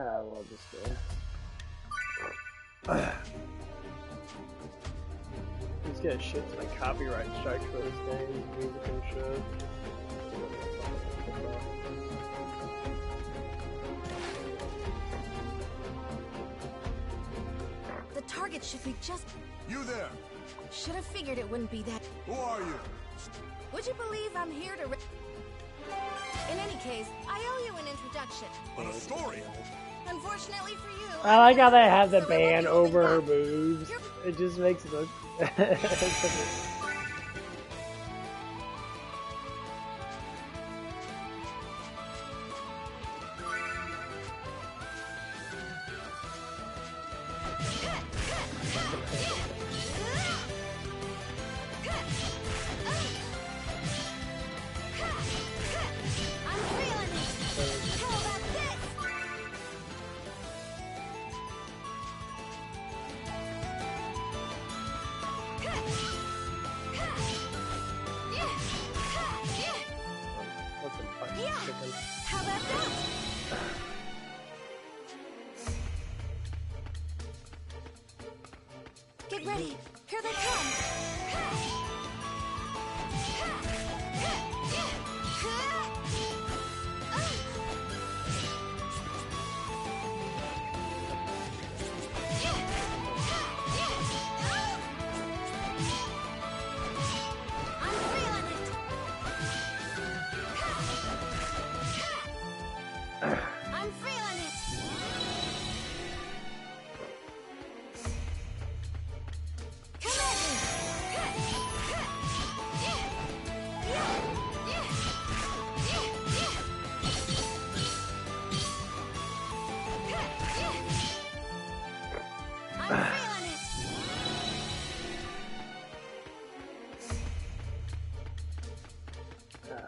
I love this game. Let's get a shit ton of copyright strikes for this game, music and shit. The target should be just... You there! Should have figured it wouldn't be that... Who are you? Would you believe I'm here to... In any case, I owe you an introduction. But a story? Unfortunately for you... I like how they have the band over her boobs. It just makes it look... How about that? Get ready. Here they come. I'm feeling it. Come at me. I'm feeling it.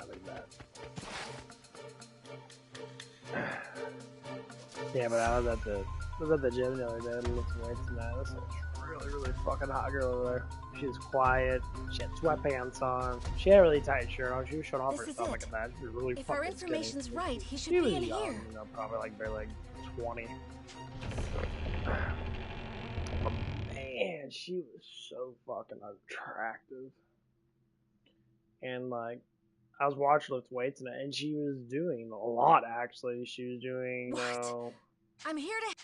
Look at that. Yeah, but I was at the gym the other day and lifting weights and that. This really fucking hot girl over there. She was quiet. She had sweatpants on. She had a really tight shirt on. She was showing off her stomach and that. She was really If our fucking information's skinny. right, he should She be was in young, here. you know, probably like barely like 20. But man, she was so fucking attractive. And like, I was watching lift weights and she was doing a lot actually. She was doing, you know, I'm here to...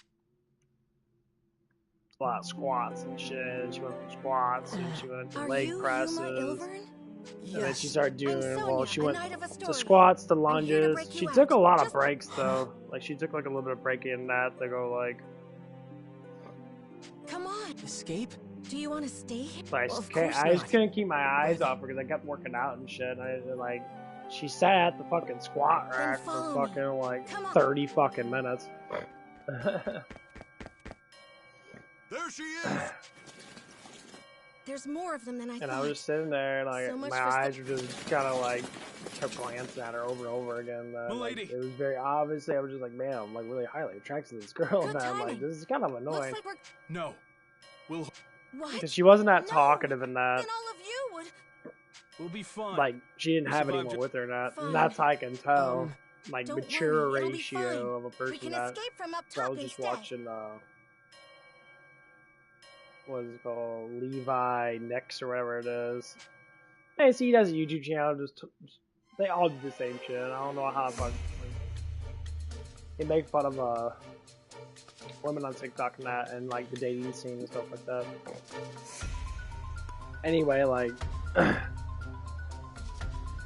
a lot of squats and shit. She went from squats and she went to Are leg you presses. Yuma Ilvern? And then she started doing, Sonia, well, she went a knight of a to story. squats, to I'm here to lunges. break you She out. took a lot of Just- breaks though. Like she took like a little bit of break in that to go like, Come on. Escape? Do you want to stay here? but I Well, just of can't, course I just not. couldn't keep my eyes off her because I kept working out and shit. And I like, she sat at the fucking squat Then rack for follow me. fucking like Come on. 30 fucking minutes. There she is! There's more of them than I And thought. I was just sitting there, and So much my for eyes were just kind of like kept glancing at her over and over again. Like, Milady. it was very obviously I was just like, man, I'm like really highly attracted to this girl, Good and I'm like, timing. this is kind of Looks annoying like we're... No. We'll What? because she wasn't that No. talkative in that. Then all of you would... be fine. Like she didn't We have survived anyone it. with her, and that, Fine. and that's how I can tell. Like Don't mature worry, it'll be ratio fine. of a We person can that. escape from up So I top was just instead. watching what is it called, Levi Next or whatever it is. Hey, see, he does a YouTube channel. They all do the same shit. I don't know how fucking. They make fun of women on TikTok and that, and like the dating scene and stuff like that. Anyway, like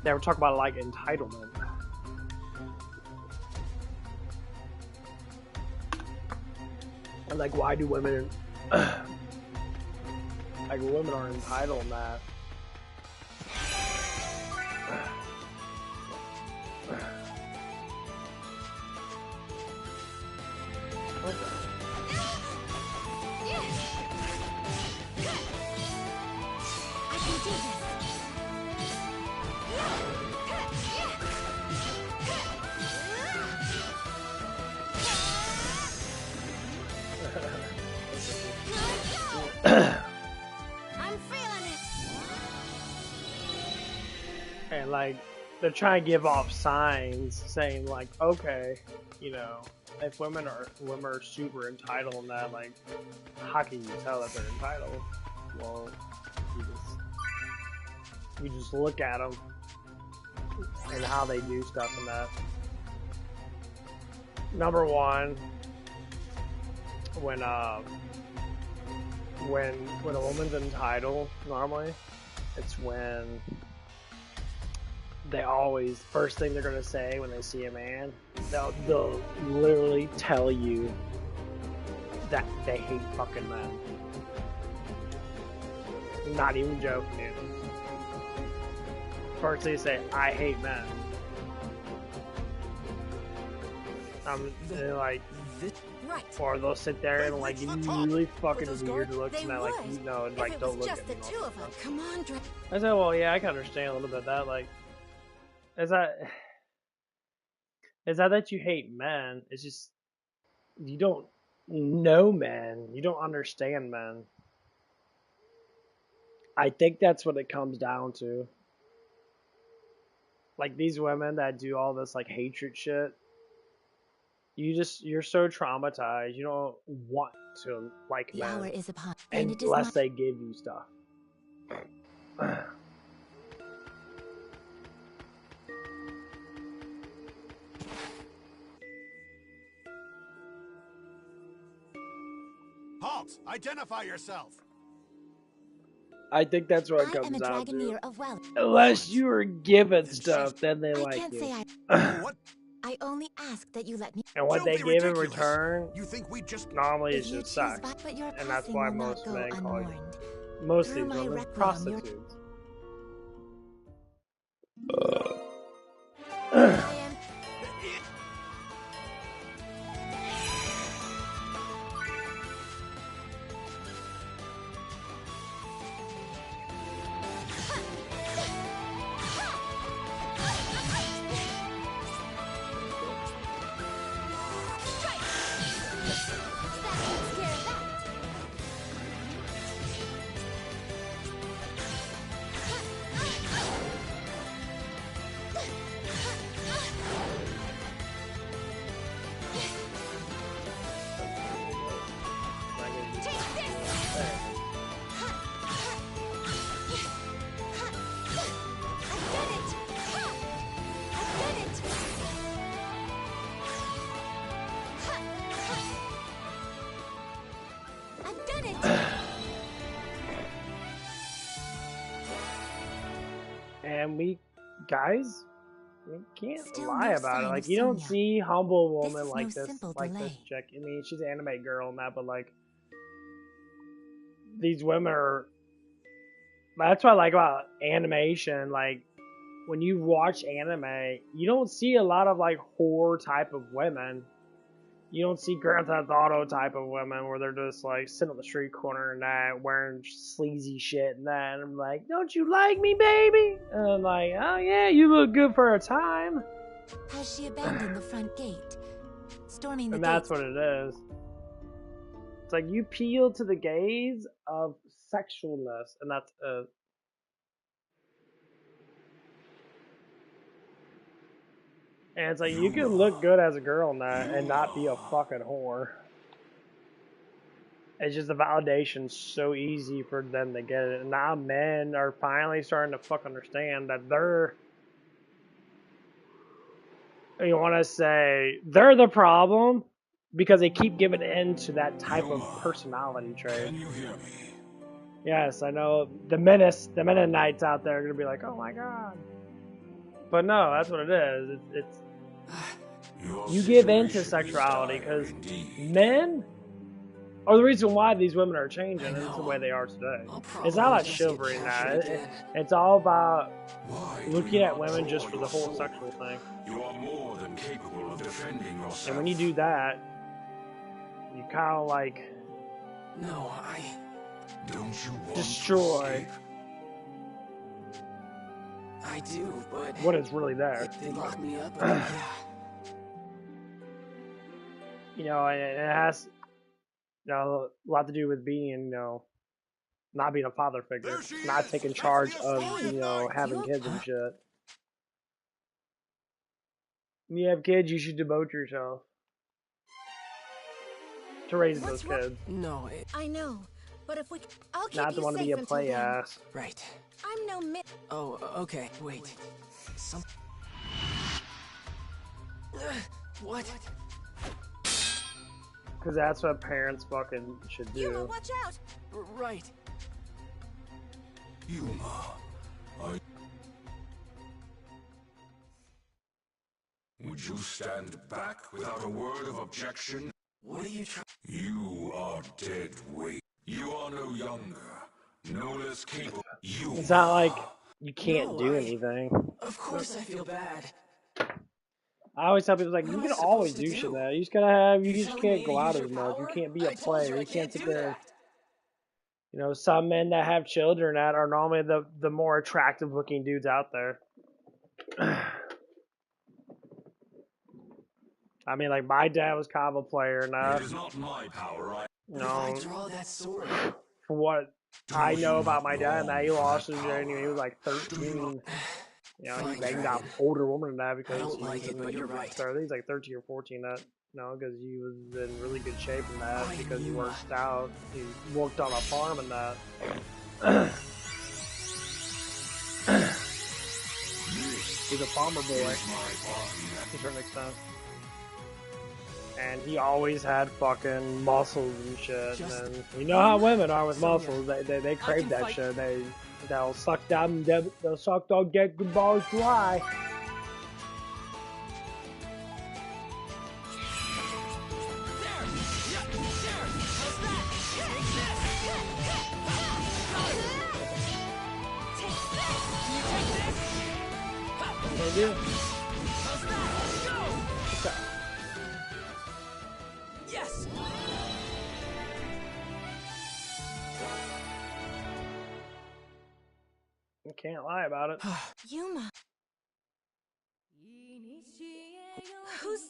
they were talking about like entitlement. And like, why do women like women are entitled in that? I can do this. I'm feeling it. And like they're trying to give off signs saying like, okay, you know, if women are super entitled and that, like, how can you tell that they're entitled? Well, you just look at them and how they do stuff and that. Number one, when a woman's entitled, normally, it's when they always, first thing they're gonna say when they see a man, they'll literally tell you that they hate fucking men. Not even joking. First they say, I hate men. They're like, Right. or they'll sit there and like give you really fucking weird looks and that, like, you know, like, don't look at me. Just the two of them. Come on, I said, well, yeah, I can understand a little bit of that. Like, is that you hate men? It's just you don't know men. You don't understand men. I think that's what it comes down to. Like these women that do all this like hatred shit. You're so traumatized. You don't want to like the men hour is upon, and it is unless they give you stuff. Halt! Identify yourself! I think that's what it I am comes a down to. dragoneer of wealth. Unless you are given stuff, then they I like can't you. say What? I only ask that you let me. And what Don't they be give in ridiculous. return, You think we just... normally If is you just choose sex. but your And that's passing why will most not go men call unmourned. most of Through these my women requiem, prostitutes. I am. And we guys, we can't Still lie no about it. sign Like of you don't Sonia. see humble woman This is like no this, simple like this delay. chick. I mean, she's an anime girl and that, but like these women are. That's what I like about animation. Like when you watch anime, you don't see a lot of like horror type of women. You don't see Grand Theft Auto type of women where they're just like sitting on the street corner and that wearing sleazy shit and that. And I'm like, don't you like me, baby? And I'm like, oh yeah, you look good for a time. Has she abandoned the front gate? Storming the And that's gates. what it is. It's like you appeal to the gaze of sexualness, and that's and it's like you can look good as a girl in that and not be a fucking whore. It's just the validation's so easy for them to get it. And now men are finally starting to fuck understand that they're, you want to say, they're the problem because they keep giving in to that type of personality trait. Can you hear me? Yes, I know the Mennonites out there are going to be like, oh my god. But no, that's what it is. It's you give in to sexuality because men are the reason why these women are changing and it's the way they are today. It's not about chivalry and that. It's all about looking at women just for the whole sexual thing. You are more than capable of defending yourself. And when you do that, you kind of like No, don't you want destroy to escape? I do, but what is really there. they lock me up. Yeah. You know, and it has a lot to do with being, not being a father figure, There she not is. taking That's charge the of, Astoria thing. having kids and shit. When you have kids, you should devote yourself. to raise those What's kids. No, I know, but if we, I'll keep Not to you want to be safe a until play then. ass. right. I'm no Oh, okay. Wait. Some. What? Because that's what parents fucking should Yuma, do. watch out! Right. Yuma, would you stand back without a word of objection? What are you trying? You are dead weight. You are no younger, no less capable. It's not like you can't No, do anything. Of course I feel bad. I always tell people, like, What you am I can always supposed to do shit do? now. You just gotta have, you You're just telling can't me go to out use as your much. You power? can't be a I told player. you I You can't can't sit do there. that. You know, some men that have children that are normally the more attractive looking dudes out there. I mean, like, my dad was kind of a player, and It is not my power. you But if I know, draw that sword, for what I Do know you about not my dad, and that he long for lost that his virginity when he was power? like 13. You know, he Fine, banged Dragon. an older woman than that because I don't he like was it, in but you're right. I think he's like 13 or 14. That because he was in really good shape in that Fine, because he Yuma. worked out. He worked on a farm and that. He's a farmer boy to a certain extent. And he always had fucking muscles and shit. And you know how women are with muscles. They crave that shit. They'll suck down. They'll suck those get balls dry. They do. yes. I can't lie about it. Yuma. Who's...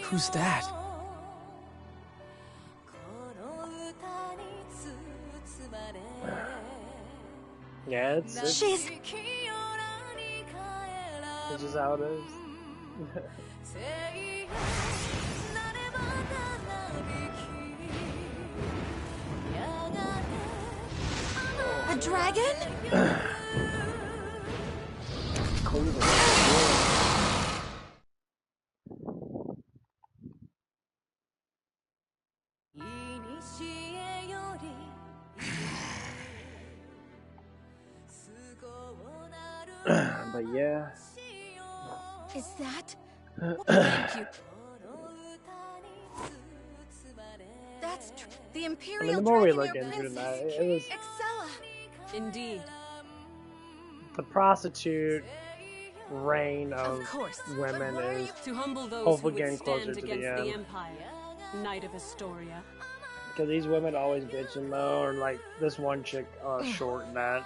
Who's that? Yeah, it's She's... just how it is. A dragon? But yeah. Is that... Thank you. That's the I Imperial mean, the more we Dragonair look into it, Princess. it was Excella. Indeed. the prostitute reign of course. women is To humble those hopefully who getting would closer stand to the against the end. Empire. Knight of Astoria. Because these women always bitching though, or like this one chick, short and that.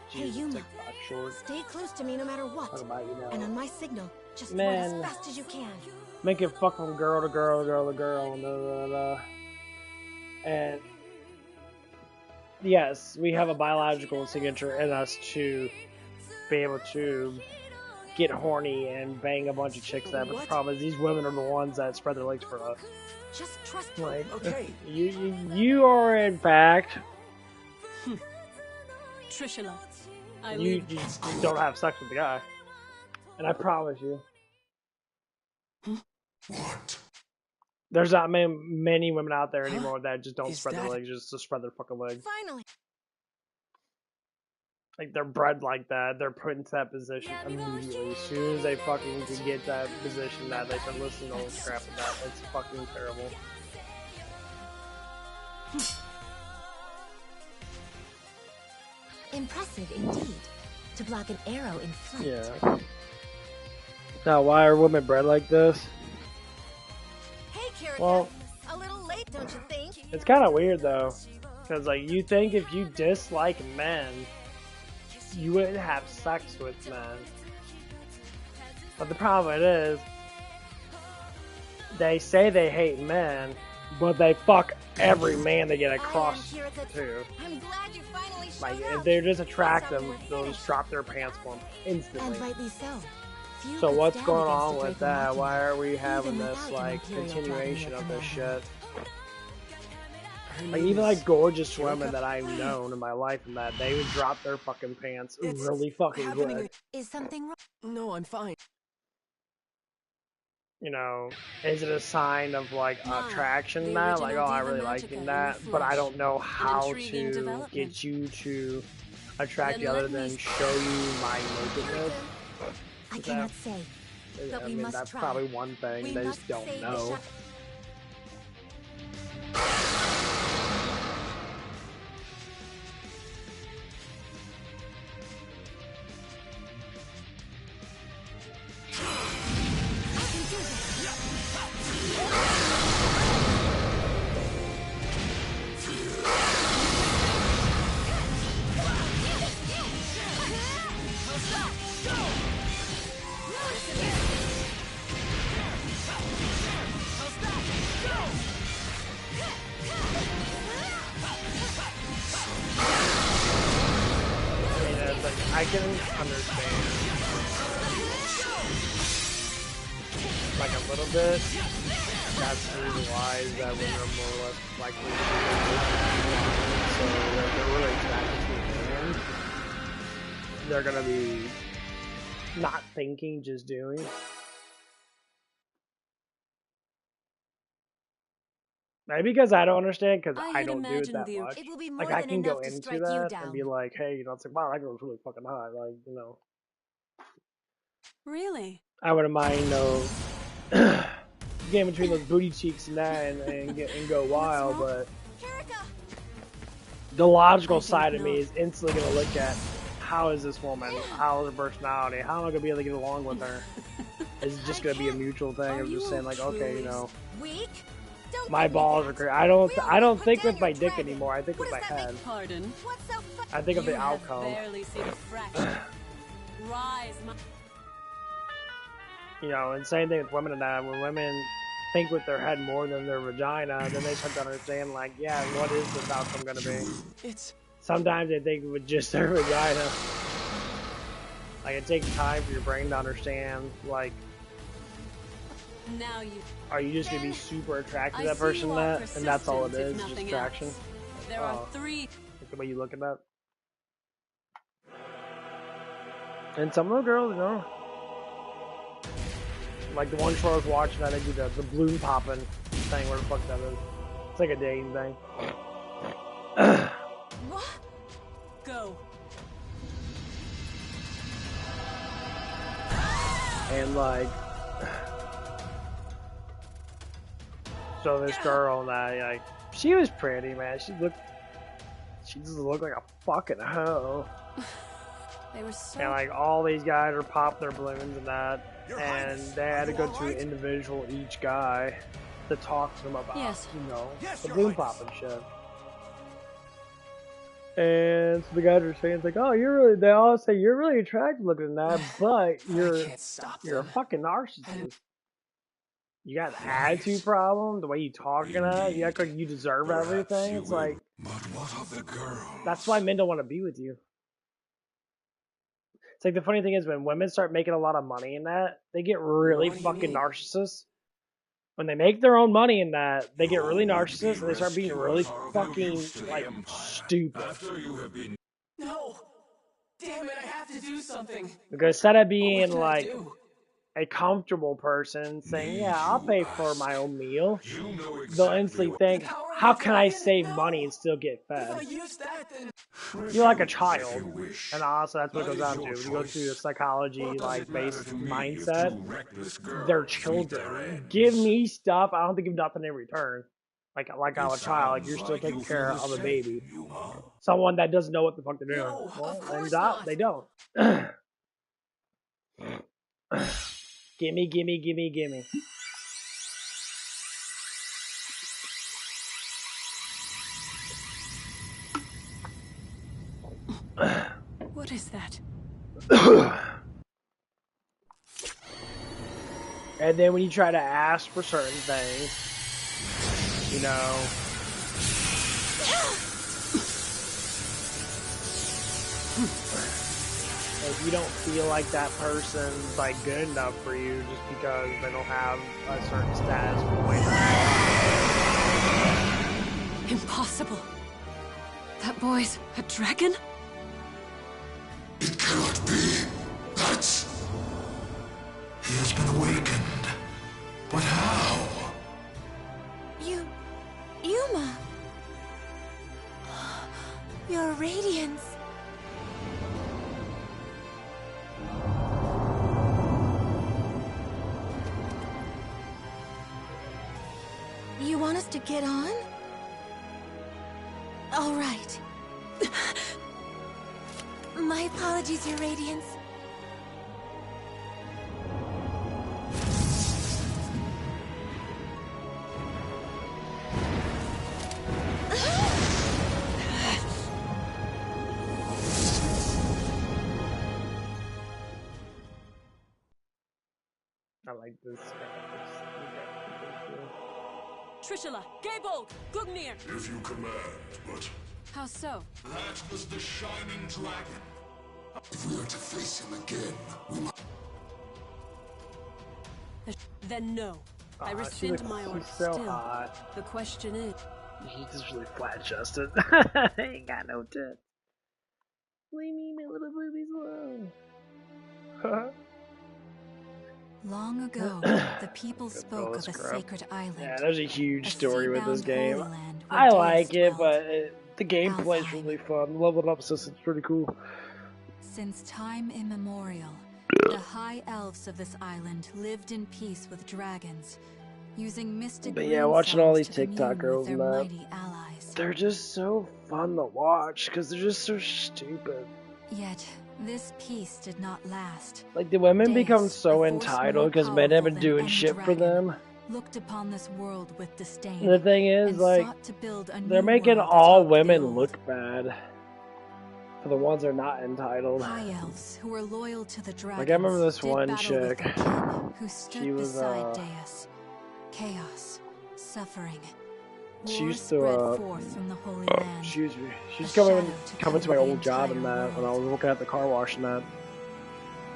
Hey, She's Yuma. TikTok short. Stay close to me no matter what. Talk about, you And know, on my signal, just Man. run as fast as you can. make it fuck from girl to girl to girl to girl, and and yes, we have a biological signature in us to be able to get horny and bang a bunch of chicks that, but the What? problem is these women are the ones that spread their legs for us. Just trust me. Like, Okay. you are in fact, Trishula. I you leave. just don't have sex with the guy. And I promise you, What? there's not many women out there anymore that just don't Is spread their that- legs, just to spread their fucking legs. Finally. Like, they're bred like that. They're put into that position immediately. As soon as they fucking can get that position, that they start listening to all this crap and that. It's fucking terrible. Impressive indeed. To block an arrow in flight. Yeah. Now, why are women bred like this? Hey, Carrot. Well- a little late, don't you think? It's kind of weird, though. Because, like, you think if you dislike men, you wouldn't have sex with men. But the problem is, they say they hate men, but they fuck every man they get across to. I'm glad you finally showed Like, if they're just attractive, they'll just drop their pants for them instantly. And rightly so. Few So could what's stand going against on a with Draco that? Machina, Why are we having even this, without an like, Imperial continuation Dragon of at this command. shit? Her Like, name even, is like, gorgeous Joker? women that I've known in my life and that, they would drop their fucking pants It's really fucking happening quick. Is something wrong? No, I'm fine. You know, is it a sign of, like, Ma, attraction the that? Like, original oh, I Diva really Magica like in that, the but I flesh. don't know how intriguing to development. get you to attract Then you other let me than show you my nakedness. I Is cannot that- say. But I we mean, must that's try. probably one thing. We They must just don't save the know. I can do this. I mean, it's like, I can understand, like, a little bit. That's the reason why is that women are more or less likely to be so if they're really attracted to a man, they're gonna be not thinking, just doing. Maybe because I don't understand, because I I had don't do it imagined that the- much. It will be more Like, I than can go enough to into strike you that down. and be like, hey, you know, it's like, wow, that girl's really fucking hot. Like, you know, Really? I wouldn't mind, no, getting between those booty cheeks and that and go wild, but Kirika! the logical I think side of me not. is instantly going to look at how is this woman, how is her personality, how am I going to be able to get along with her? Is it just going to be a mutual thing Are of just you saying like, okay, you truly know, Weak? Don't my give me balls that. are great. I don't Really? Put think down with my your dick dragon. anymore. I think What with my does that head. make- Pardon? What's so fu- I think of You the have outcome. barely seen a fraction. Rise, my... You know, and same thing with women and that. When women think with their head more than their vagina, then they start to understand like, yeah, what is this outcome going to be? It's Sometimes they think with just their vagina. Like, it takes time for your brain to understand, like, Now you... are you just going to be super attracted to I that see person you are and that's all it persistent, is, if just nothing attraction? else. There Oh. are 3... Like the way you look at that. And some of the girls, you know, like the one show I was watching, I think the balloon popping thing, where the fuck that is. It's like a dating thing. What? Go. And like, so this girl, that like, she was pretty, man. She just looked like a fucking hoe. They were so... And like all these guys are popping their balloons and that, Your and Highness, they had are to you go all to right? individual each guy to talk to them about, Yes. you know, Yes, the Your balloon Highness. popping shit. And so the guys are saying, it's like, oh, they all say you're really attractive looking at that, but I can't stop you're a them. fucking narcissist. You got an attitude problem, the way you talk and that, you act like you deserve Perhaps everything. you It's will. like, But what of the girls? that's why men don't want to be with you. It's like the funny thing is when women start making a lot of money in that, they get really What do you fucking mean? narcissists. When they make their own money in that, they get really Your narcissists and they start being really rescuers are of no fucking use to the like Empire. stupid. After you have been No! Damn it, I have to do something. Because instead of But being what can I like do? a comfortable person saying, yeah, I'll pay for my own meal, you know exactly they'll instantly what think, The power of how the can I dragon? save No. money and still get If I fed? use that, then You're like a Refuse if child. you wish. And honestly, that's what it That goes is down your to. When you go to a choice. psychology, What does like, it matter based to me if mindset, two reckless girls they're meet their children. ends? Give me stuff, I don't have to give nothing in return. Like I'm It a child, like you're sounds still like you taking feel care the of a same, baby. Yuma. Someone that doesn't know what the fuck they're doing. No, Well, of then course not. they don't. Gimme, gimme, gimme, gimme. What is that? And then when you try to ask for certain things, you know, If you don't feel like that person's like good enough for you just because they don't have a certain status point. Impossible. That boy's a dragon? It cannot be. That's... He has been awakened. But how? Yuma. Your radiance. You want us to get on? All right. My apologies, Your Radiance. I like this. Trishula, Gaybold, Gugnir. If you command, but... How so? That was the Shining Dragon. If we are to face him again, we must... Then no. I Aw, rescind she's my order. so Still, hot. the question is... He's just really flat chested. Ain't got no tits. Leave me my little boobies alone. Long ago, the people spoke of a sacred island. Yeah, there's a huge a story with this sea-bound game. holy land where I deists like it, dwelled. but the gameplay's Alfheim. really fun. Leveling up system's pretty cool. Since time immemorial, the high elves of this island lived in peace with dragons, using mystic But yeah, rune watching all sounds these to TikTok commune girls with and their that, mighty allies. they're just so fun to watch because they're just so stupid. Yet, this peace did not last. Like, the women Deus, become a so force entitled more because men have been powerful than doing any shit for dragon, them. looked upon this world with disdain. And the thing is, and like, sought to build a they're new making world all atop the women old. look bad. For the ones that are not entitled. High elves who were loyal to the dragons. Like, I remember this did one battle with chick. the king who stood She was, beside Deus. Chaos, suffering. She War used to, spread forth from the Holy Land. She's A coming shadow coming to cover my the old job and entire that when I was world. working at the car wash and that.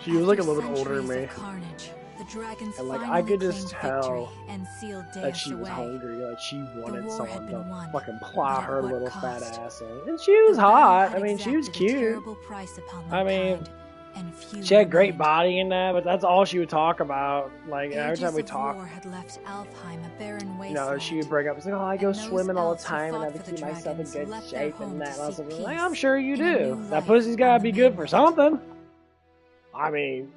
She was like a After little bit older than centuries me. of carnage, the dragons And like I finally could just claimed tell victory and sealed that Deus she was away. hungry, like she wanted war had someone been to won, fucking plow but at her what little fat cost? ass in. And she was The battle hot. had I mean, she was exacted a cute. terrible price upon I mean, mankind, and few She had great remained. body in that, but that's all she would talk about. Like every Ages time we of talk, war had left Alfheim a barren you wasteland. know, she would bring up, it's like, oh, I go And those swimming all the elves who time and I fought have for to the keep myself in dragons good left their shape home and to that. And I was seek like, peace I'm sure you in a do. new That life pussy's gotta on be the good for mainland. something. I mean,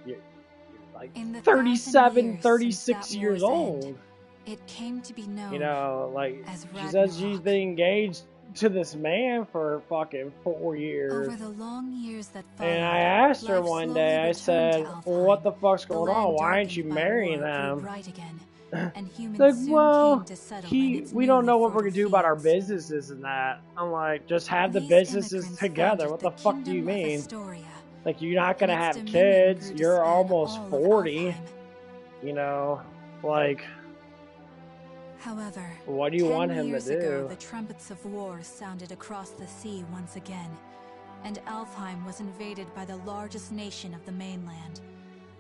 you're like In the 37, 1,000 years 36 since that years war's old. end, it came to be known You know, like, as she says she's Ragnarok. been engaged to this man for fucking 4 years. over the long years that followed. And I asked her life one slowly day, I returned said, to well, what Alfheim. the fuck's The going land on? Why aren't you darkened by marrying war grew them? bright again, and humans Like, soon well, came to settle in its we don't know newly what we're gonna fertile do about our fields. businesses and that. I'm like, just have the These businesses immigrants together. founded What the the fuck do you kingdom of mean? Astoria, Like, you're not gonna and its have dominion kids. grew to You're span almost all of 40. Alfheim. You know, like, However, what do you 10 want him to years ago, do? the trumpets of war sounded across the sea once again, and Alfheim was invaded by the largest nation of the mainland,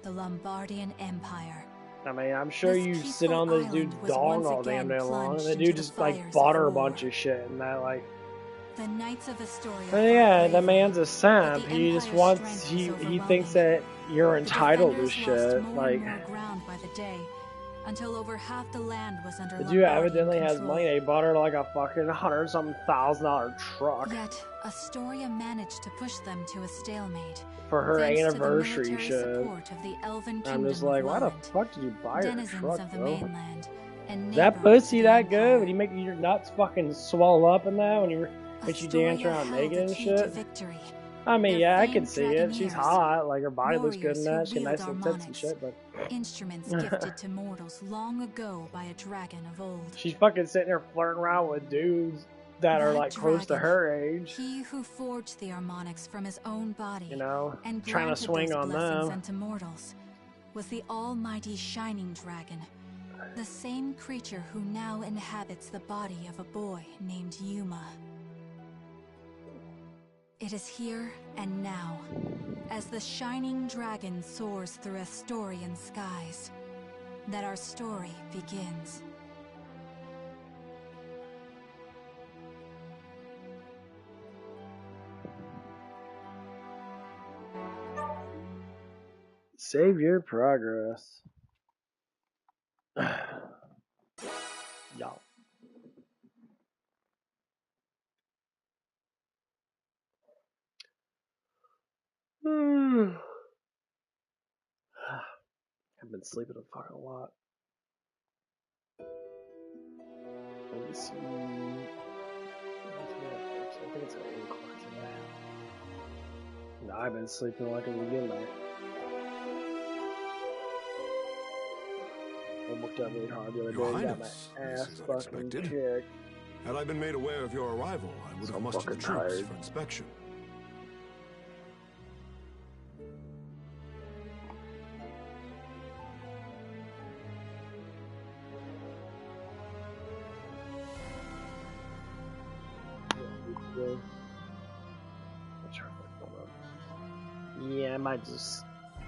the Lombardian Empire. I mean, I'm sure This you sit peaceful on this island dude's was dong once all damn again day long, and plunged the into dude the just like fires bought of her a war. bunch of shit and that, like. The Knights of Astoria. But fought yeah, the bravely, man's a but simp. the He just Empire's wants strength he was thinks overwhelming. that you're The entitled to defenders lost shit. more Like, and more ground by the day, until over half the land was under the dude Lombardian evidently has control. money. They bought her like a fucking $100,000 truck Yet Astoria managed to push them to a stalemate. for her thanks anniversary to the military shit. support of the Elven I'm Kingdom just like, of why the Welland, fuck did you buy her a denizens truck, of the bro? mainland, and Is that neighbors pussy to that the good? Empire. Would you make your nuts fucking swell up in that when you dance Astoria around held naked the and key to shit? victory. I mean, Their yeah, I famed can see it. She's dragoneers, hot. Like, her body looks good in that. warriors She who got nice wield little tits and harmonics, shit, but instruments gifted to mortals long ago by a dragon of old. she's fucking sitting there flirting around with dudes that are That like close to dragon, her age. He who forged the harmonics from his own body, You know, and trying to granted swing those on blessings them. unto mortals, was the almighty Shining Dragon, the same creature who now inhabits the body of a boy named Yuma. It is here and now, as the shining dragon soars through Astorian skies, that our story begins. Save your progress. Y'all. I've been sleeping a fucking lot. Let me see. I think it's at 8 o'clock today. No, I've been sleeping like a midnight. I worked out really hard the other Your day and got Highness, my this ass is fucking unexpected. kicked. Had I been made aware of your arrival, I would So have mustered the fucking troops tired. for inspection. Yeah, I might just.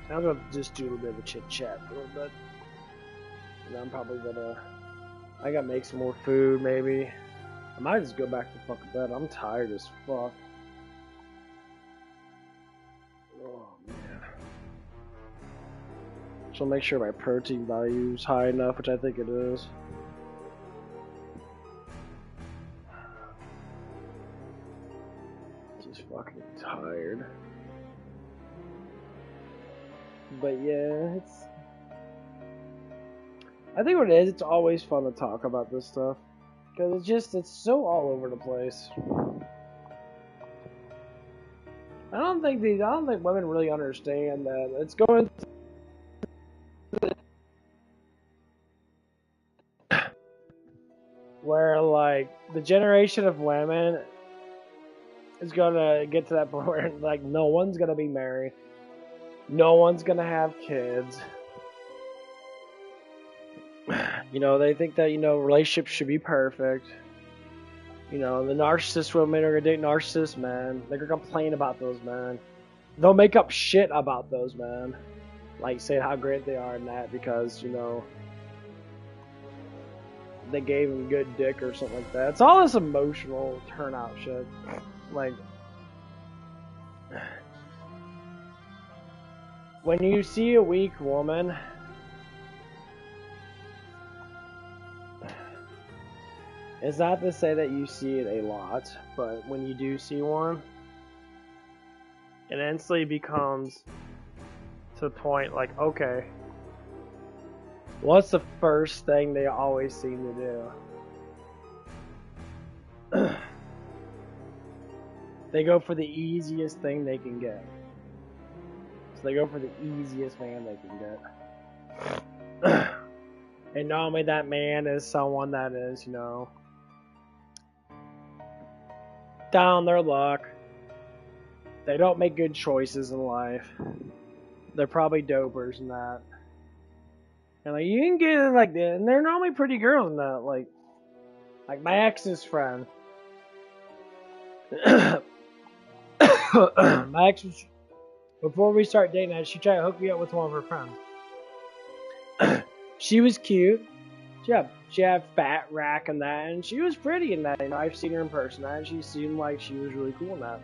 I'm gonna just do a little bit of a chit chat a little bit. And I'm probably gonna. I gotta make some more food, maybe. I might just go back to fucking bed. I'm tired as fuck. Oh man. So make sure my protein value is high enough, which I think it is. Just fucking tired. But yeah, it's. I think what it is, it's always fun to talk about this stuff. Because it's so all over the place. I don't think women really understand that it's going where, like, the generation of women is gonna get to that point where, like, no one's gonna be married. No one's gonna have kids. You know, they think that, relationships should be perfect. The narcissist women are gonna date narcissist men. They're gonna complain about those men. They'll make up shit about those men. Like, saying how great they are and that because, they gave him good dick or something like that. It's all this emotional turnout shit. Like, when you see a weak woman, it's not to say that you see it a lot, but when you do see one, it instantly becomes to the point like, okay, what's the first thing they always seem to do? They go for the easiest thing they can get. So they go for the easiest man they can get. And normally that man is someone that is, down on their luck. They don't make good choices in life. They're probably dopers and that. And like you can get like that, and they're normally pretty girls in that. Like my ex's friend. My ex was, before we started dating, she tried to hook me up with one of her friends. She was cute. She had fat rack and that, and she was pretty in that. I've seen her in person, and she seemed like she was really cool in that.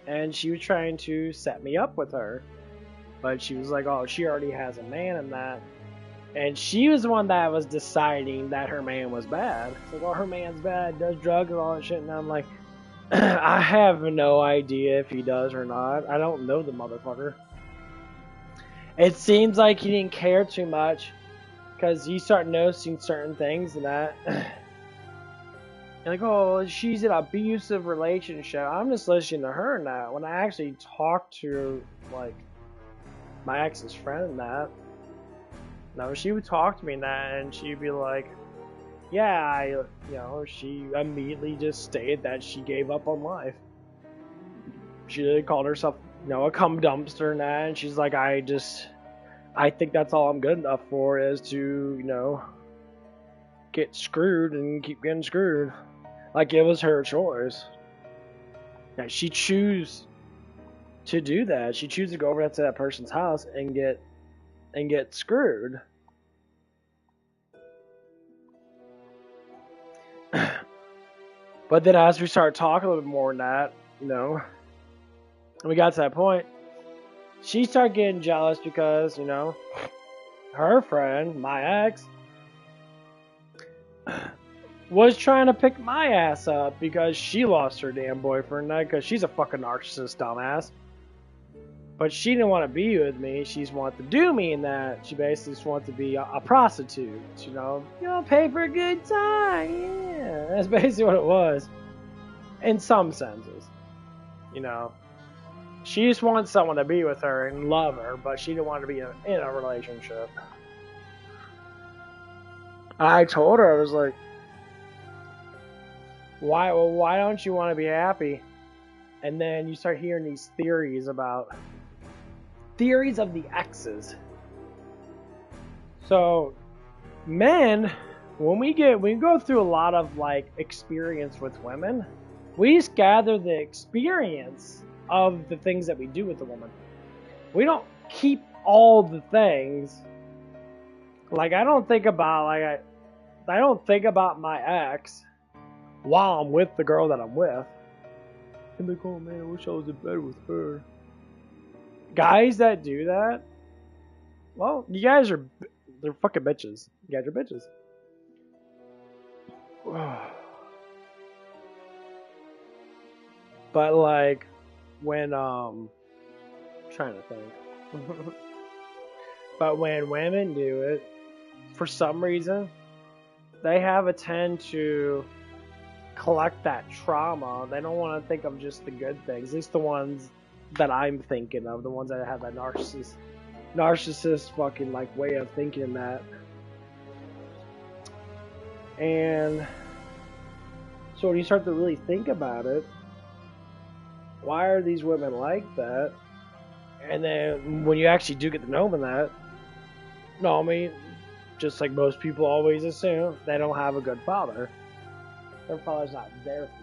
And she was trying to set me up with her, but she was like, "Oh, she already has a man in that." And she was the one that was deciding that her man was bad. It's like, "Oh, her man's bad, does drugs and all that shit," and I'm like, I have no idea if he does or not. I don't know the motherfucker. It seems like he didn't care too much. Because you start noticing certain things and that. You're like, oh, she's in an abusive relationship. I'm just listening to her now. When I actually talked to, like, my ex's friend and that, no, she would talk to me and that, and she'd be like, yeah, she immediately just stated that she gave up on life. She called herself, a cum dumpster and that, and she's like, I think that's all I'm good enough for is to, get screwed and keep getting screwed. Like, it was her choice. That she choose to do that. She chooses to go over to that person's house and get screwed. But then as we started talking a little bit more than that, you know, and we got to that point, she started getting jealous because, you know, her friend, my ex, was trying to pick my ass up because she lost her damn boyfriend because she's a fucking narcissist dumbass. But she didn't want to be with me. She just wanted to do me in that. She basically just wanted to be a prostitute, you know. Pay for a good time, yeah. That's basically what it was. In some senses, you know. She just wanted someone to be with her and love her, but she didn't want to be in a relationship. I told her, I was like, why don't you want to be happy? And then you start hearing these theories of the exes. So men, when we go through a lot of like experience with women, we just gather the experience of the things that we do with the woman. We don't keep all the things. Like I don't think about my ex while I'm with the girl that I'm with. And like, oh man, I wish I was in bed with her. Guys that do that, well, they're fucking bitches. You guys are bitches. But like, when I'm trying to think. But when women do it, for some reason, they have a tend to collect that trauma. They don't want to think of just the good things. At least the ones that I'm thinking of, the ones that have that narcissist fucking like way of thinking that. And so when you start to really think about it, why are these women like that? And then when you actually do get to know them that, no, I mean, just like most people always assume, they don't have a good father. Their father's not there for them.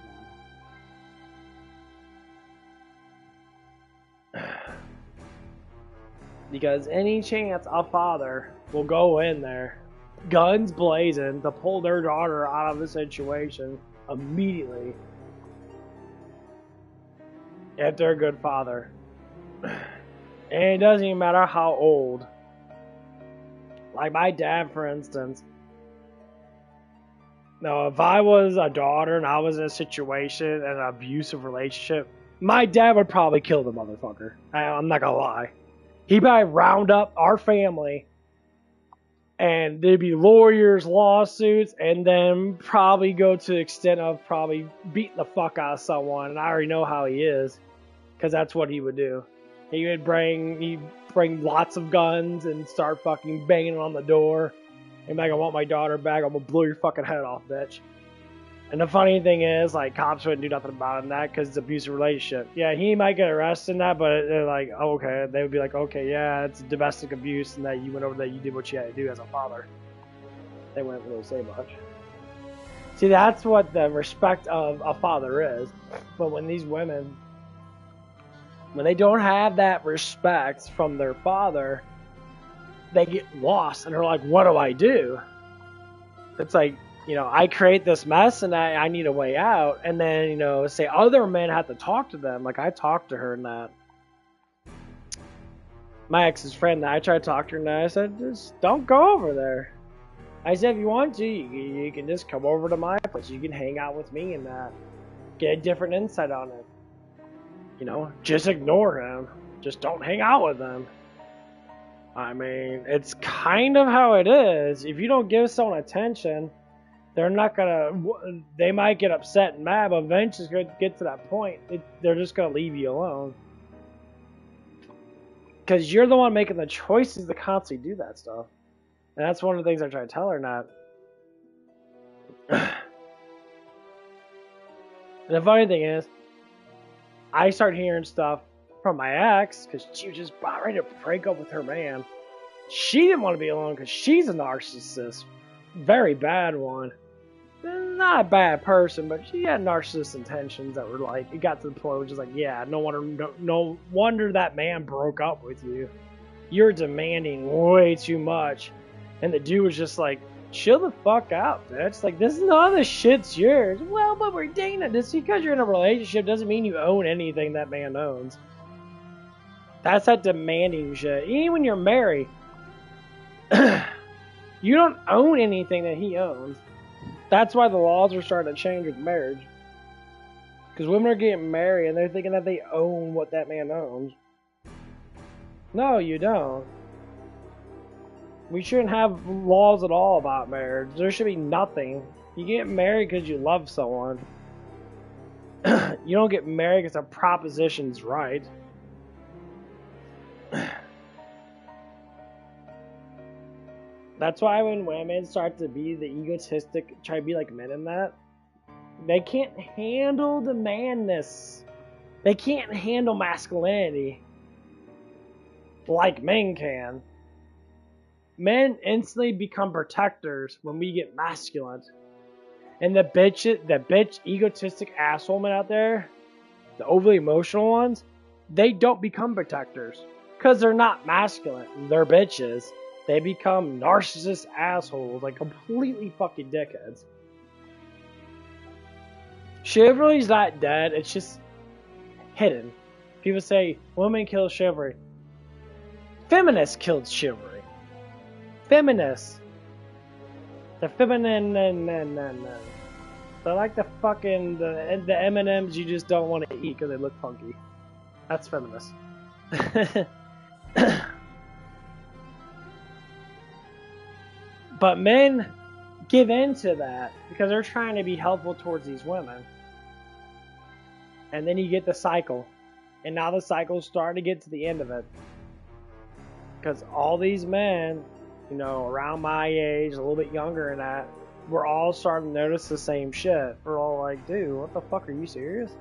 Because any chance a father will go in there, guns blazing, to pull their daughter out of the situation immediately, if they're a good father. And it doesn't even matter how old. Like my dad, for instance. No, if I was a daughter and I was in a situation, an abusive relationship, my dad would probably kill the motherfucker. I'm not gonna lie. He'd probably round up our family, and there'd be lawyers, lawsuits, and then probably go to the extent of probably beating the fuck out of someone. And I already know how he is, because that's what he would do. He'd bring lots of guns and start fucking banging on the door. And like, I want my daughter back. I'm gonna blow your fucking head off, bitch. And the funny thing is, like, cops wouldn't do nothing about it in that because it's an abusive relationship. Yeah, he might get arrested in that, but they're like, oh, okay. They would be like, okay, yeah, it's domestic abuse, and that you went over there, you did what you had to do as a father. They wouldn't really say much. See, that's what the respect of a father is. But when these women, when they don't have that respect from their father, they get lost and they're like, what do I do? It's like, you know, I create this mess and I need a way out. And then, you know, say other men have to talk to them. Like I talked to her and that. My ex's friend, I tried to talk to her and I said, just don't go over there. I said, if you want to, you can just come over to my place. You can hang out with me and that. Get a different insight on it. You know, just ignore him. Just don't hang out with him. I mean, it's kind of how it is. If you don't give someone attention, they're not gonna. They might get upset and mad, but eventually it's gonna get to that point. They're just gonna leave you alone because you're the one making the choices to constantly do that stuff. And that's one of the things I try to tell her. Not. And the funny thing is, I start hearing stuff from my ex because she was just about ready to break up with her man. She didn't want to be alone because she's a narcissist, very bad one. not a bad person, but she had narcissist intentions that were like, it got to the point where just like, yeah, no wonder that man broke up with you. You're demanding way too much. And the dude was just like, chill the fuck out, bitch. Like, none of this shit's yours. Well, but we're dating. Just because you're in a relationship doesn't mean you own anything that man owns. That's that demanding shit. Even when you're married, you don't own anything that he owns. That's why the laws are starting to change with marriage. Because women are getting married and they're thinking that they own what that man owns. No, you don't. We shouldn't have laws at all about marriage. There should be nothing. You get married because you love someone. You don't get married because a proposition's right. That's why when women start to be the egotistic, try to be like men in that, they can't handle the manness. They can't handle masculinity like men can. Men instantly become protectors when we get masculine. And the bitch egotistic asshole men out there, the overly emotional ones, they don't become protectors. Because they're not masculine. They're bitches. They become narcissist assholes, like completely fucking dickheads. Chivalry's not dead, it's just hidden. People say, women kill chivalry. Feminists killed chivalry. Feminists. The feminine, they're like the fucking, the M&Ms you just don't want to eat because they look funky. That's feminist. But men give in to that because they're trying to be helpful towards these women. And then you get the cycle. And now the cycle's starting to get to the end of it. Because all these men, you know, around my age, a little bit younger than that, we're all starting to notice the same shit. We're all like, dude, what the fuck, are you serious?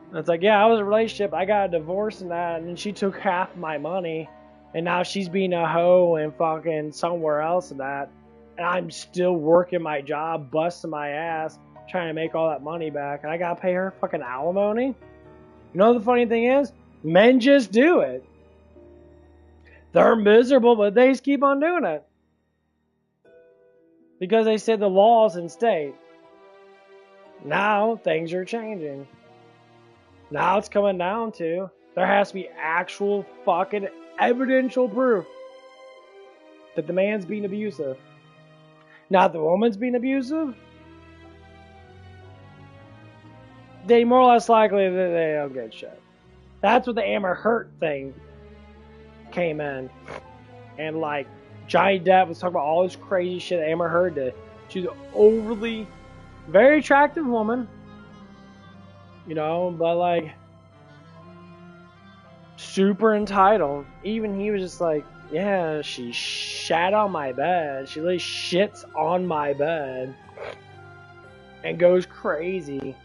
And it's like, yeah, I was in a relationship, I got a divorce and that, and then she took half my money, and now she's being a hoe and fucking somewhere else and that, and I'm still working my job, busting my ass, trying to make all that money back, and I gotta pay her fucking alimony? You know the funny thing is? Men just do it. They're miserable, but they just keep on doing it. Because they said the law's in state. Now, things are changing. Now it's coming down to, there has to be actual fucking evidential proof that the man's being abusive. Not the woman's being abusive. They more or less likely that they don't get shit. That's what the Amber Heard thing came in. And like, Johnny Depp was talking about all this crazy shit that Amber Heard did. She's an overly, very attractive woman. You know, but like, super entitled. Even he was just like, yeah, she shat on my bed. She literally shits on my bed. And goes crazy.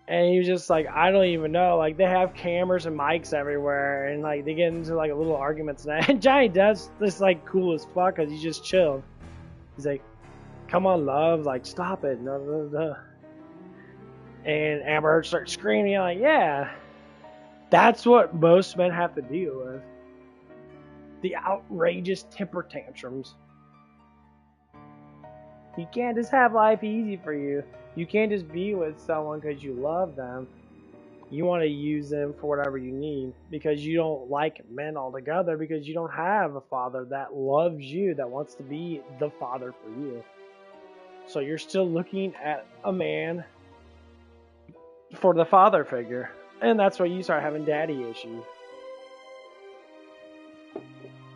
And he was just like, I don't even know. Like, they have cameras and mics everywhere. And, like, they get into, like, little arguments. And Johnny Depp's just, like, cool as fuck because he's just chilled. He's like, come on, love. Like, stop it. No, no, no. And Amber Heard starts screaming. Like, yeah. That's what most men have to deal with. The outrageous temper tantrums. You can't just have life easy for you. You can't just be with someone because you love them. You want to use them for whatever you need because you don't like men altogether because you don't have a father that loves you, that wants to be the father for you. So you're still looking at a man for the father figure. And that's why you start having daddy issues.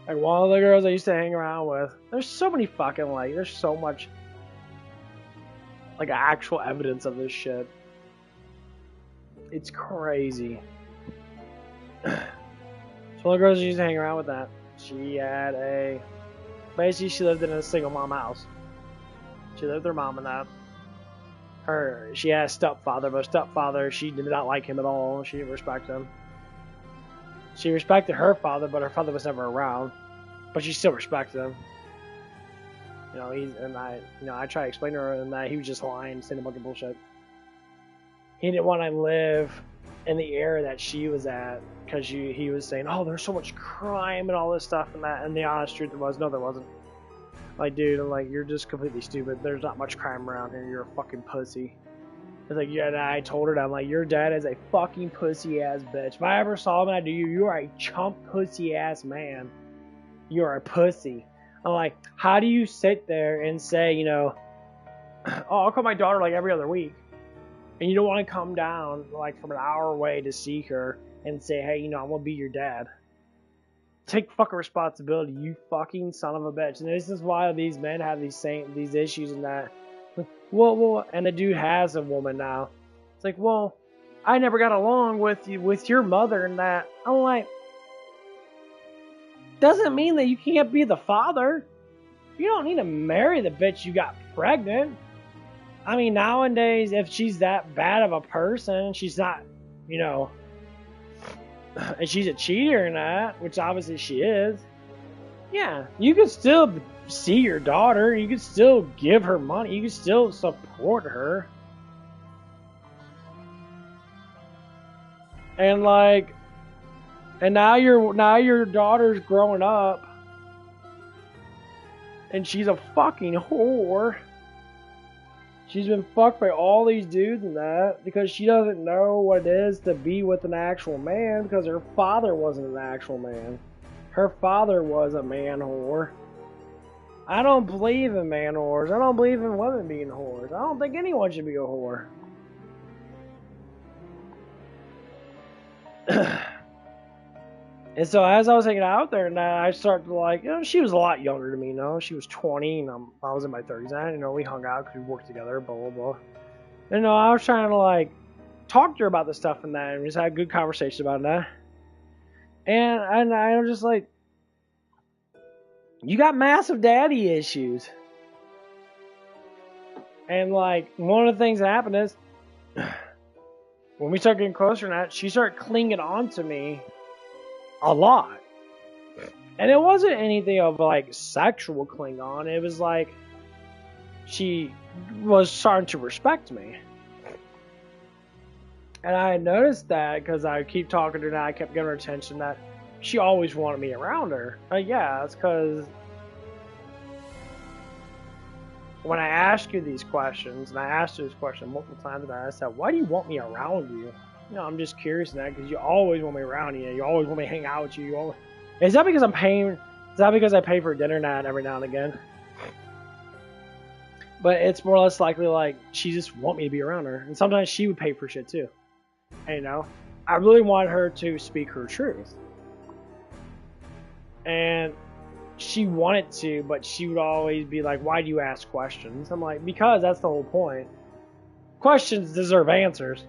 Like one of the girls I used to hang around with, there's so many fucking like, there's so much like actual evidence of this shit. It's crazy. So one of the girls I used to hang around with that, she had basically she lived in a single mom house. She lived with her mom and that. She had a stepfather, but stepfather, she did not like him at all. She didn't respect him. She respected her father, but her father was never around. But she still respected him. You know, I try to explain to her and that he was just lying, saying a bunch of bullshit. He didn't want to live in the era that she was at because he was saying, oh, there's so much crime and all this stuff and that. And the honest truth was, no, there wasn't. Like, dude, I'm like, you're just completely stupid. There's not much crime around here. You're a fucking pussy. It's like, yeah, and I told her that. I'm like, your dad is a fucking pussy ass bitch. If I ever saw him and I do you are a chump pussy ass man. You're a pussy. I'm like, how do you sit there and say, you know, oh, I'll call my daughter like every other week, and you don't want to come down like from an hour away to see her and say, hey, you know, I'm gonna be your dad. Take fucking responsibility, you fucking son of a bitch. And this is why these men have these issues and that. Well, and the dude has a woman now. It's like, well, I never got along with your mother and that. I'm like, doesn't mean that you can't be the father. You don't need to marry the bitch you got pregnant. I mean, nowadays, if she's that bad of a person, she's not, you know, and she's a cheater and that, which obviously she is. Yeah, you can still see your daughter. You can still give her money. You can still support her. And like, and now your daughter's growing up, and she's a fucking whore. She's been fucked by all these dudes and that because she doesn't know what it is to be with an actual man because her father wasn't an actual man. Her father was a man whore. I don't believe in man whores. I don't believe in women being whores. I don't think anyone should be a whore. And so as I was hanging out there, and I started to like, you know, she was a lot younger than me, you know. She was 20, and I was in my 30s. And, you know, we hung out because we worked together, blah, blah, blah. And, you know, I was trying to, like, talk to her about this stuff and that, and we just had a good conversation about that. And I was just like, you got massive daddy issues. And, like, one of the things that happened is, when we started getting closer to that, she started clinging on to me a lot. And it wasn't anything of, like, sexual cling on. It was like, she was starting to respect me. And I had noticed that because I keep talking to her and I kept giving her attention that she always wanted me around her. Yeah, it's because when I ask you these questions, and I asked her this question multiple times, and I said, why do you want me around you? You know, I'm just curious in that because you always want me around you. You always want me to hang out with you. Is that because I'm paying? Is that because I pay for dinner night every now and again? But it's more or less likely like she just want me to be around her, and sometimes she would pay for shit too. And, you know, I really wanted her to speak her truth, and she wanted to, but she would always be like, "Why do you ask questions?" I'm like, because that's the whole point. Questions deserve answers.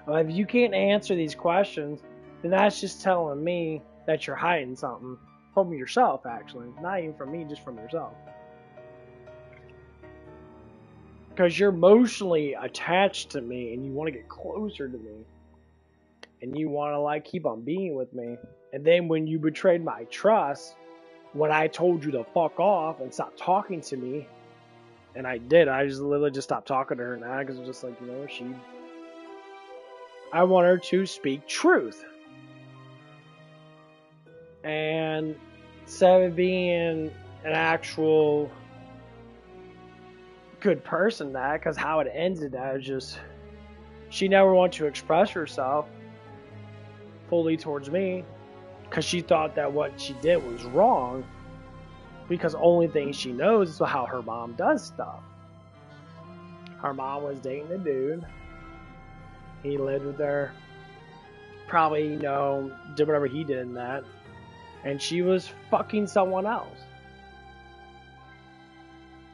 Well, if you can't answer these questions, then that's just telling me that you're hiding something from yourself, actually. Not even from me, just from yourself. Because you're emotionally attached to me and you want to get closer to me. And you want to, like, keep on being with me. And then when you betrayed my trust, when I told you to fuck off and stop talking to me, and I did, I just literally just stopped talking to her now because it's just like, you know, I want her to speak truth. And instead of being an actual good person, that, because how it ended, that was just, she never wanted to express herself fully towards me because she thought that what she did was wrong, because the only thing she knows is how her mom does stuff. Her mom was dating a dude. He lived with her. Probably, you know, did whatever he did in that. And she was fucking someone else.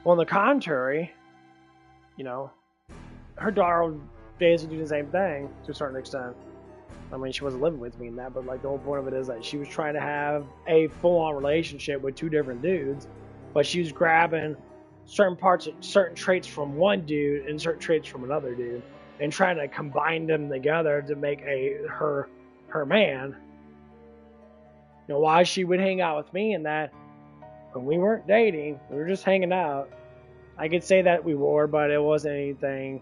Well, on the contrary, you know, her daughter would basically do the same thing to a certain extent. I mean, she wasn't living with me in that, but like the whole point of it is that she was trying to have a full-on relationship with two different dudes, but she was grabbing certain traits from one dude and certain traits from another dude, and trying to combine them together to make her man. You know, why she would hang out with me and that when we weren't dating, we were just hanging out. I could say that we were, but it wasn't anything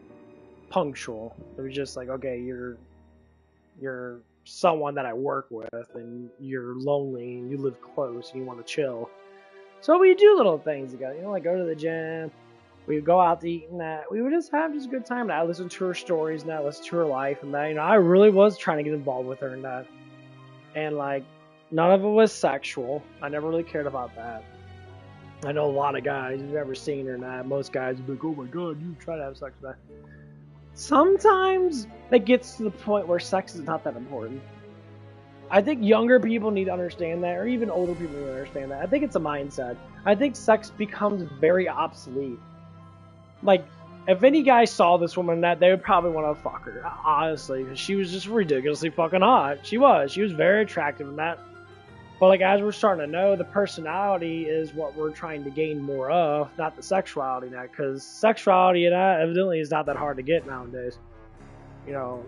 punctual. It was just like, okay, you're someone that I work with and you're lonely and you live close and you want to chill. So we do little things together, you know, like go to the gym. We would go out to eat and that. We would just have just a good time. And I listened to her stories and that, listen to her life and that. You know, I really was trying to get involved with her and that. And like, none of it was sexual. I never really cared about that. I know a lot of guys who've ever seen her and that. Most guys would be like, oh my god, you try to have sex with that. Sometimes it gets to the point where sex is not that important. I think younger people need to understand that, or even older people need to understand that. I think it's a mindset. I think sex becomes very obsolete. Like, if any guy saw this woman that, they would probably want to fuck her, honestly, because she was just ridiculously fucking hot. She was very attractive in that. But like, as we're starting to know, the personality is what we're trying to gain more of, not the sexuality now, because sexuality and that evidently is not that hard to get nowadays. You know,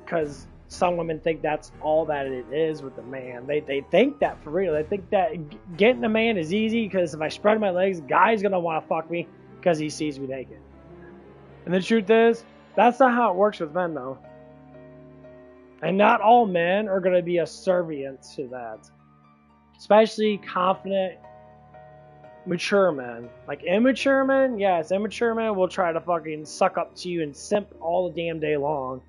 because some women think that's all that it is with a man. They think that for real. They think that getting a man is easy because if I spread my legs, a guy's gonna want to fuck me because he sees me naked. And the truth is, that's not how it works with men, though. And not all men are going to be a subservient to that. Especially confident, mature men. Like immature men, yes, immature men will try to fucking suck up to you and simp all the damn day long.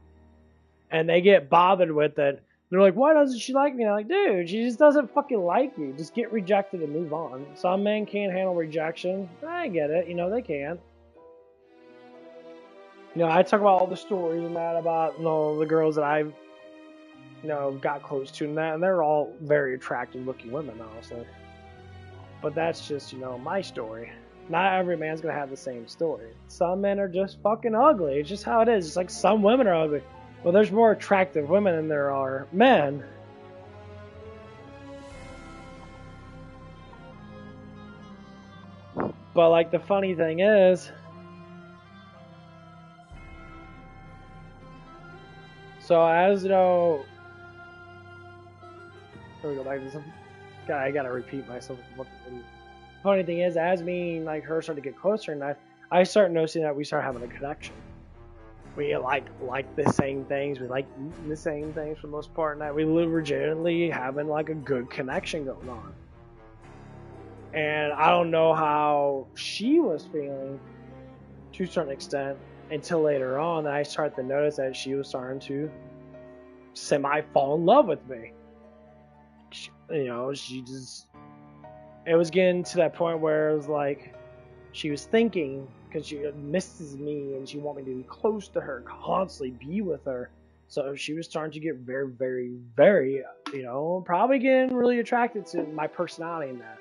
And they get bothered with it. They're like, why doesn't she like me? And I'm like, dude, she just doesn't fucking like you. Just get rejected and move on. Some men can't handle rejection. I get it. You know, they can. You know, I talk about all the stories and that about, you know, the girls that I've, you know, got close to and that, and they're all very attractive looking women, honestly. But that's just, you know, my story. Not every man's gonna have the same story. Some men are just fucking ugly. It's just how it is. It's like some women are ugly. Well, there's more attractive women than there are men. But like the funny thing is, so as you know, let me go back to some. God, I gotta repeat myself. Funny thing is, as me and like her start to get closer, and I start noticing that we start having a connection. We like the same things. We like eating the same things for the most part, and that we live legitimately having like a good connection going on. And I don't know how she was feeling to a certain extent until later on that I started to notice that she was starting to semi fall in love with me. You know, she just, it was getting to that point where it was like she was thinking, because she misses me and she wanted me to be close to her, constantly be with her. So she was starting to get very, very, very, you know, probably getting really attracted to my personality in that.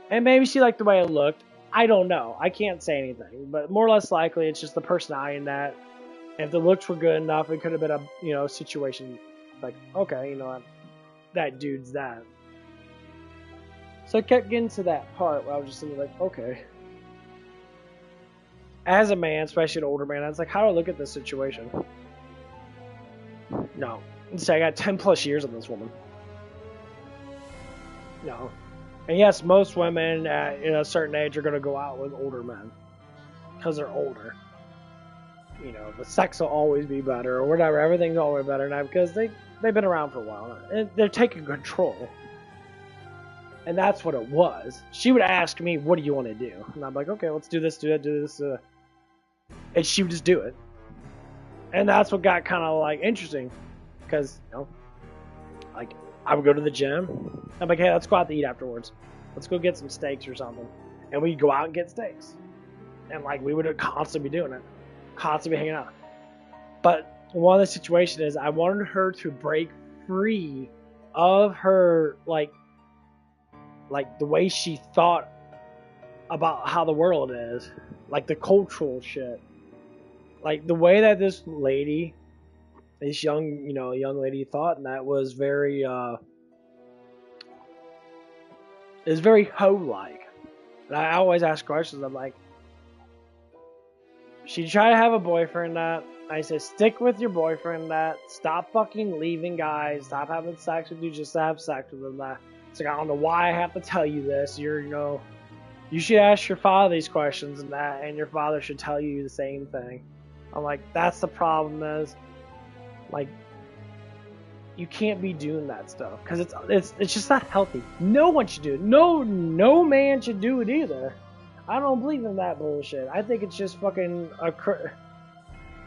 And maybe she liked the way I looked. I don't know. I can't say anything. But more or less likely, it's just the personality in that. And if the looks were good enough, it could have been a, you know, situation like, okay, you know, that dude's that. So I kept getting to that part where I was just thinking like, okay. As a man, especially an older man, I was like, how do I look at this situation? No. So I got 10 plus years on this woman. No. And yes, most women at a certain age are going to go out with older men. Because they're older. You know, the sex will always be better or whatever. Everything's always better now because they've been around for a while. And they're taking control. And that's what it was. She would ask me, what do you want to do? And I'm like, okay, let's do this, do that, do this. And she would just do it. And that's what got kind of like interesting. Because, you know, like, I would go to the gym. I'm like, hey, let's go out to eat afterwards. Let's go get some steaks or something. And we'd go out and get steaks. And like, we would constantly be doing it. Constantly hanging out. But one of the situations is I wanted her to break free of her, like the way she thought about how the world is. Like the cultural shit. Like the way that this lady, this young lady thought, and that was very, is very hoe-like. And I always ask questions. I'm like, she tried to have a boyfriend that, I say stick with your boyfriend. That stop fucking leaving guys. Stop having sex with you just to have sex with them. That it's like I don't know why I have to tell you this. You should ask your father these questions and that, and your father should tell you the same thing. I'm like, that's the problem is, like, you can't be doing that stuff because it's just not healthy. No one should do it. No man should do it either. I don't believe in that bullshit. I think it's just fucking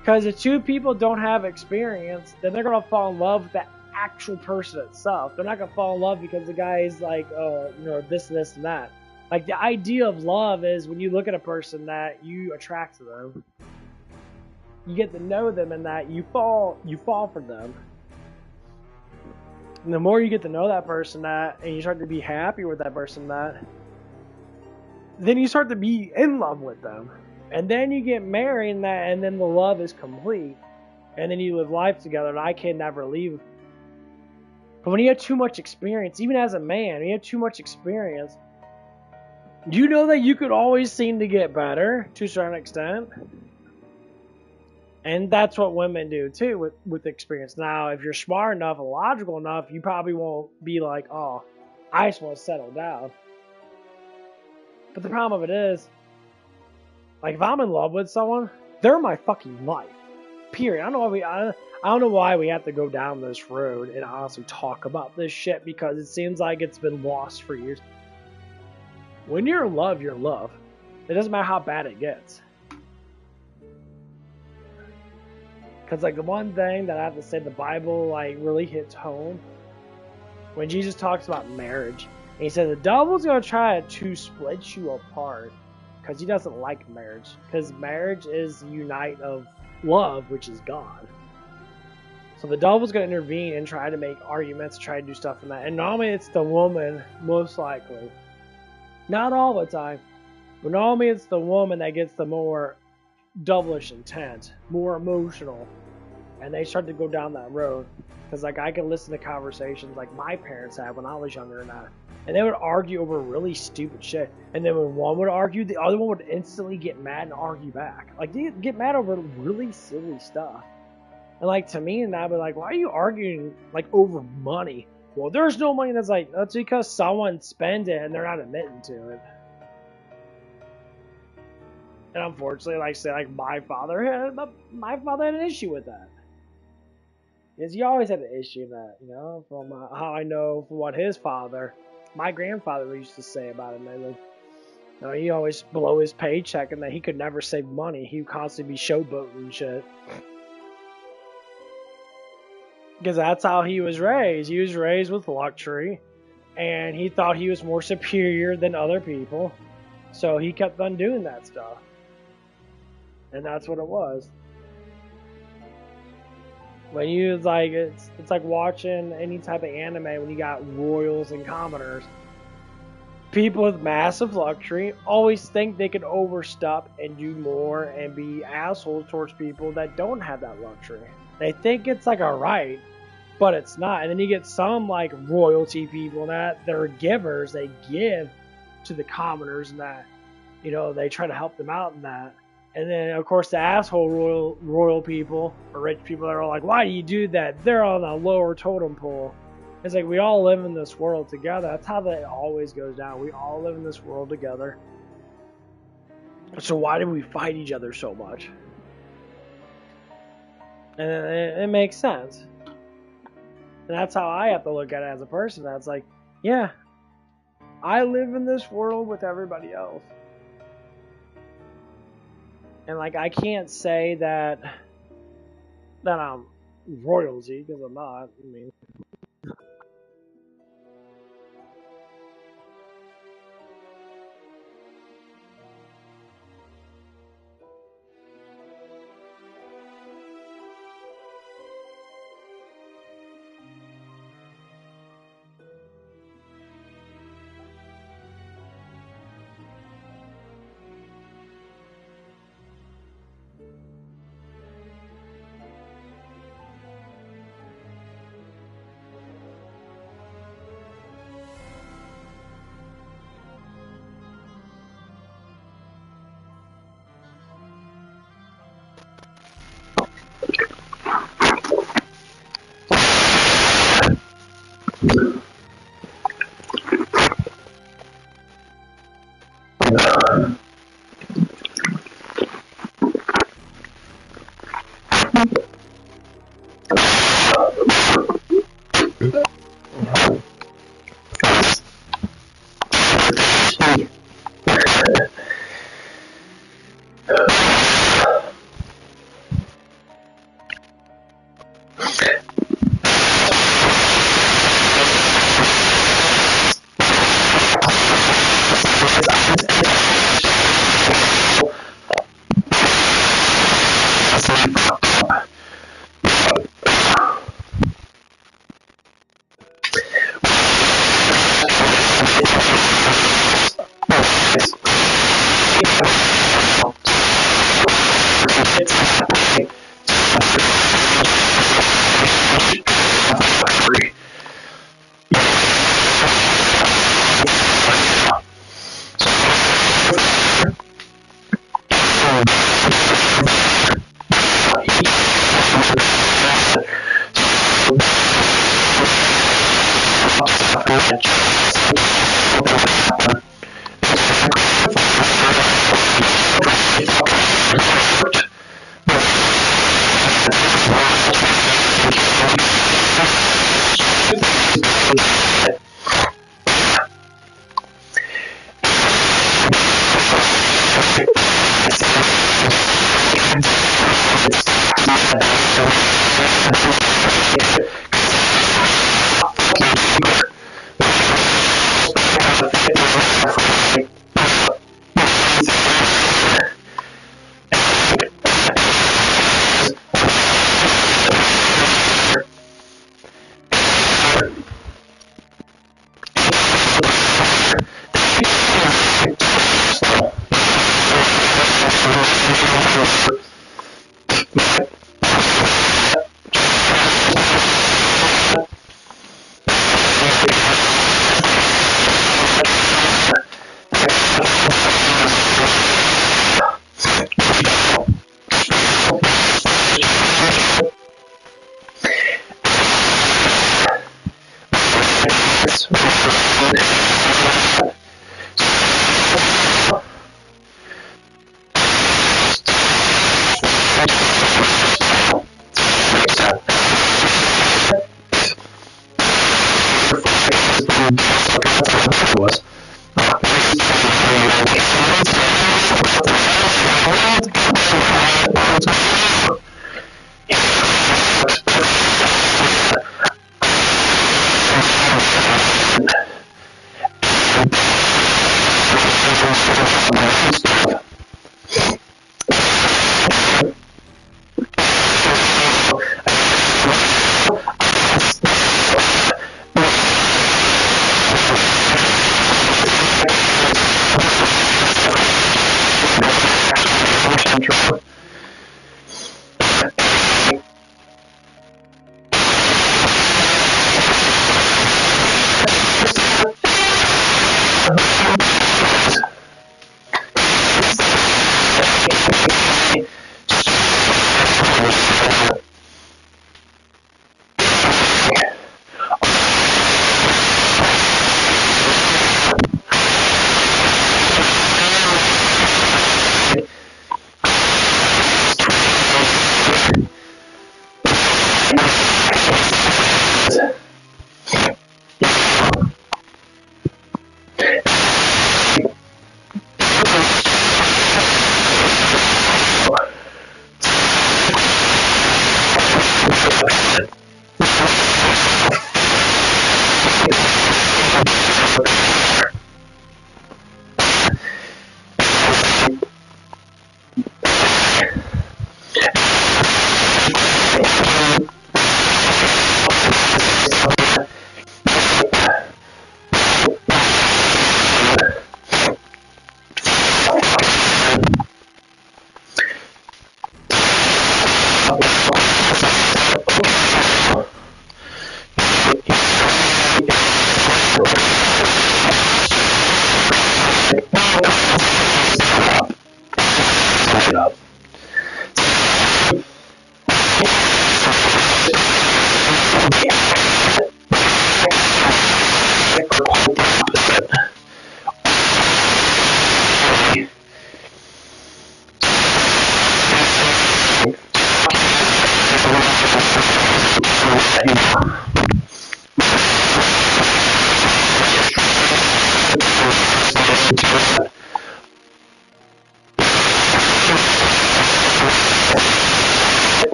because if two people don't have experience, then they're gonna fall in love with the actual person itself. They're not gonna fall in love because the guy is like, oh, this, and that. Like the idea of love is when you look at a person that you attract to them, you get to know them, and that you fall for them. And the more you get to know that person, that and you start to be happy with that person, that then you start to be in love with them. And then you get married, and then the love is complete. And then you live life together, and I can never leave. But when you have too much experience, even as a man, when you have too much experience, you know that you could always seem to get better to a certain extent. And that's what women do too with experience. Now, if you're smart enough and logical enough, you probably won't be like, oh, I just want to settle down. But the problem of it is, like if I'm in love with someone, they're my fucking life. Period. I don't know why we have to go down this road and honestly talk about this shit, because it seems like it's been lost for years. When you're in love, you're in love. It doesn't matter how bad it gets. Because like the one thing that I have to say, the Bible like really hits home when Jesus talks about marriage. And he says the devil's going to try to split you apart because he doesn't like marriage. Because marriage is the unite of love, which is God. So the devil's going to intervene and try to make arguments, try to do stuff in that. And normally it's the woman, most likely. Not all the time. But normally it's the woman that gets the more devilish intent, more emotional. And they start to go down that road. Because like I can listen to conversations like my parents had when I was younger and that. And they would argue over really stupid shit. And then when one would argue, the other one would instantly get mad and argue back. Like, they get mad over really silly stuff. And, like, to me, and I'd be like, why are you arguing, like, over money? Well, there's no money. That's like, that's because someone spends it and they're not admitting to it. And unfortunately, like I say, like, my father had an issue with that. Because he always had an issue with that, from how I know from what his father, my grandfather used to say about him. Like, he always blow his paycheck and that he could never save money. He would constantly be showboating and shit. Because that's how he was raised. He was raised with luxury. And he thought he was more superior than other people. So he kept on doing that stuff. And that's what it was. When you like, it's like watching any type of anime when you got royals and commoners. People with massive luxury always think they can overstep and do more and be assholes towards people that don't have that luxury. They think it's like a right, but it's not. And then you get some like royalty people that they're givers. They give to the commoners and that, they try to help them out in that. And then, of course, the asshole royal people or rich people that are like, why do you do that? They're on a lower totem pole. It's like we all live in this world together. That's how that always goes down. We all live in this world together. So why do we fight each other so much? And it makes sense. And that's how I have to look at it as a person. That's like, yeah, I live in this world with everybody else. And like I can't say that I'm royalty, because I'm not. I mean,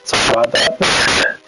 Sorry about that.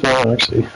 Well, actually,